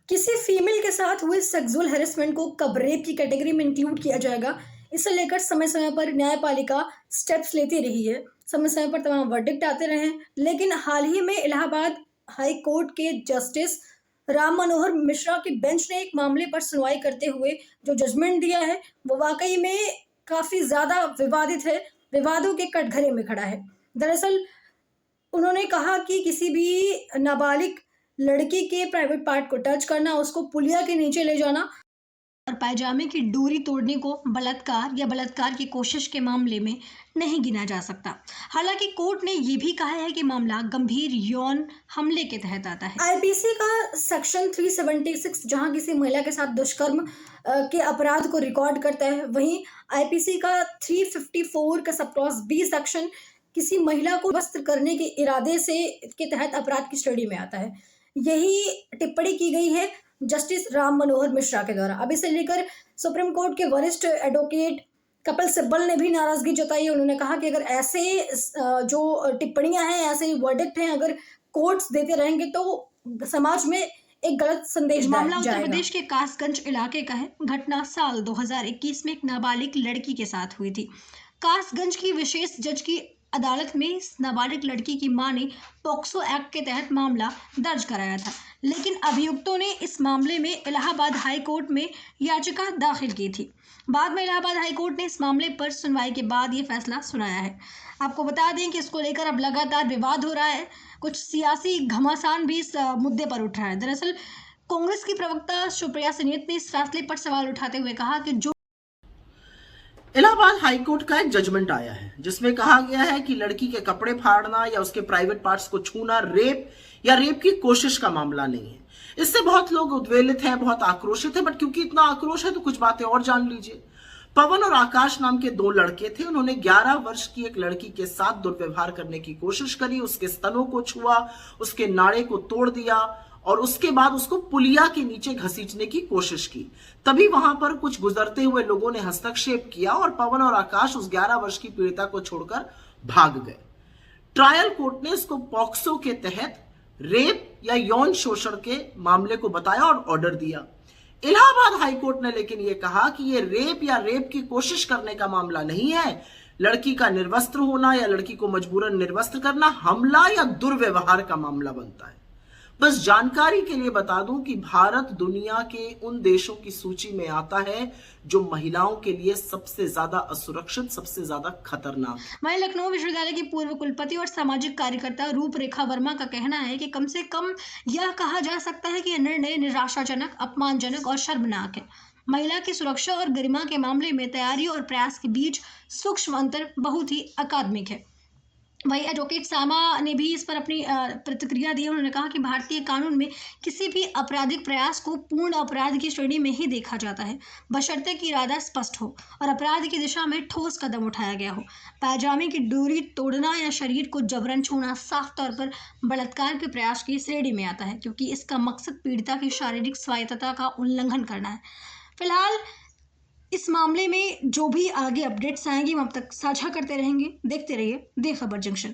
किसी फीमेल के साथ हुए सेक्सुअल हैरेसमेंट को कब रेप की कैटेगरी में इंक्लूड किया जाएगा, इसे लेकर समय समय पर न्यायपालिका स्टेप्स लेती रही है। समय समय पर तमाम वर्डिक्ट आते रहे हैं, लेकिन हाल ही में इलाहाबाद हाई कोर्ट के जस्टिस राम मनोहर मिश्रा की बेंच ने एक मामले पर सुनवाई करते हुए जो जजमेंट दिया है वो वाकई में काफी ज्यादा विवादित है, विवादों के कटघरे में खड़ा है। दरअसल उन्होंने कहा कि किसी भी नाबालिग लड़की के प्राइवेट पार्ट को टच करना, उसको पुलिया के नीचे ले जाना और पायजामे की डोरी तोड़ने को बलात्कार या बलात्कार की कोशिश के मामले में नहीं गिना जा सकता। हालांकि कोर्ट ने यह भी कहा है कि मामला गंभीर यौन हमले के तहत आता है। आईपीसी का सेक्शन 376 जहां किसी महिला के साथ दुष्कर्म के अपराध को रिकॉर्ड करता है, वहीं आईपीसी का 354 का सब क्लॉज बी सेक्शन किसी महिला को वस्त्र करने के इरादे से के तहत अपराध की श्रेणी में आता है। यही टिप्पणी की गई है जस्टिस राम मनोहर मिश्रा के द्वारा। अब इसे लेकर सुप्रीम कोर्ट के वरिष्ठ एडवोकेट कपिल सिब्बल ने भी नाराजगी जताई। उन्होंने कहा कि अगर ऐसे जो टिप्पणियां हैं, ऐसे वर्डिक्ट हैं, अगर कोर्ट्स देते रहेंगे तो समाज में एक गलत संदेश मामला उत्तर प्रदेश के कासगंज इलाके का है। घटना साल 2021 में एक नाबालिग लड़की के साथ हुई थी। कासगंज की विशेष जज की अदालत में इस नाबालिग लड़की की मां ने पॉक्सो एक्ट के तहत मामला दर्ज कराया था, लेकिन अभियुक्तों ने इस मामले में इलाहाबाद हाई कोर्ट में याचिका दाखिल की थी। बाद में इलाहाबाद हाई कोर्ट ने इस मामले पर सुनवाई के बाद ये फैसला सुनाया है। आपको बता दें कि इसको लेकर अब लगातार विवाद हो रहा है, कुछ सियासी घमासान भी इस मुद्दे पर उठ रहा है। दरअसल कांग्रेस की प्रवक्ता सुप्रिया सुनीत ने इस फैसले पर सवाल उठाते हुए कहा कि जो इलाहाबाद हाईकोर्ट का एक जजमेंट आया है जिसमें कहा गया है कि लड़की के कपड़े फाड़ना या उसके प्राइवेट पार्ट्स को छूना रेप या रेप की कोशिश का मामला नहीं है। इससे बहुत लोग उद्वेलित हैं, बहुत आक्रोशित हैं, बट क्योंकि इतना आक्रोश है तो कुछ बातें और जान लीजिए। पवन और आकाश नाम के दो लड़के थे। उन्होंने 11 वर्ष की एक लड़की के साथ दुर्व्यवहार करने की कोशिश करी, उसके स्तनों को छुआ, उसके नाड़े को तोड़ दिया और उसके बाद उसको पुलिया के नीचे घसीटने की कोशिश की। तभी वहां पर कुछ गुजरते हुए लोगों ने हस्तक्षेप किया और पवन और आकाश उस 11 वर्ष की पीड़िता को छोड़कर भाग गए। ट्रायल कोर्ट ने इसको पॉक्सो के तहत रेप या यौन शोषण के मामले को बताया और ऑर्डर दिया। इलाहाबाद हाईकोर्ट ने लेकिन यह कहा कि यह रेप या रेप की कोशिश करने का मामला नहीं है। लड़की का निर्वस्त्र होना या लड़की को मजबूरन निर्वस्त्र करना हमला या दुर्व्यवहार का मामला बनता है। बस जानकारी के लिए बता दूं कि भारत दुनिया के उन देशों की सूची में आता है जो महिलाओं के लिए सबसे ज्यादा असुरक्षित, सबसे ज्यादा खतरनाक। वहीं लखनऊ विश्वविद्यालय की पूर्व कुलपति और सामाजिक कार्यकर्ता रूपरेखा वर्मा का कहना है कि कम से कम यह कहा जा सकता है कि यह निर्णय निराशाजनक, अपमानजनक और शर्मनाक है। महिला की सुरक्षा और गरिमा के मामले में तैयारी और प्रयास के बीच सूक्ष्म अंतर बहुत ही अकादमिक है। वही एडवोकेट सामा ने भी इस पर अपनी प्रतिक्रिया दी। उन्होंने कहा कि भारतीय कानून में किसी भी आपराधिक प्रयास को पूर्ण अपराध की श्रेणी में ही देखा जाता है, बशर्ते कि इरादा स्पष्ट हो और अपराध की दिशा में ठोस कदम उठाया गया हो। पायजामे की डोरी तोड़ना या शरीर को जबरन छूना साफ तौर पर बलात्कार के प्रयास की श्रेणी में आता है, क्योंकि इसका मकसद पीड़िता की शारीरिक स्वायत्तता का उल्लंघन करना है। फिलहाल इस मामले में जो भी आगे अपडेट्स आएंगी हम अब तक साझा करते रहेंगे। देखते रहिए द खबर जंक्शन।